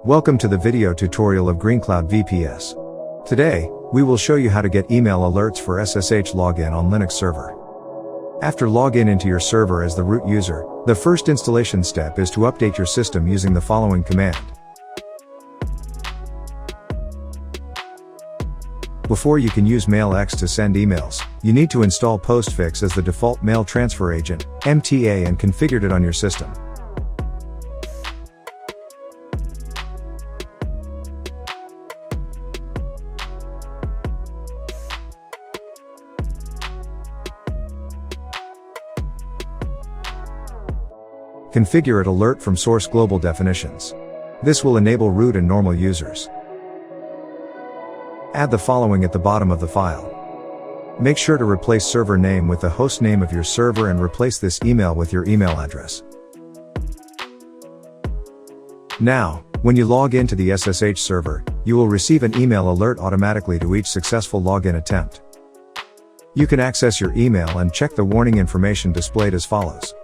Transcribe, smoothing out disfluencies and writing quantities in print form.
Welcome to the video tutorial of GreenCloud VPS. Today, we will show you how to get email alerts for SSH login on Linux server. After login into your server as the root user, the first installation step is to update your system using the following command. Before you can use MailX to send emails, you need to install Postfix as the default mail transfer agent, MTA, and configured it on your system. Configure it alert from source global definitions. This will enable root and normal users. Add the following at the bottom of the file. Make sure to replace server name with the host name of your server and replace this email with your email address. Now, when you log into the SSH server, you will receive an email alert automatically to each successful login attempt. You can access your email and check the warning information displayed as follows.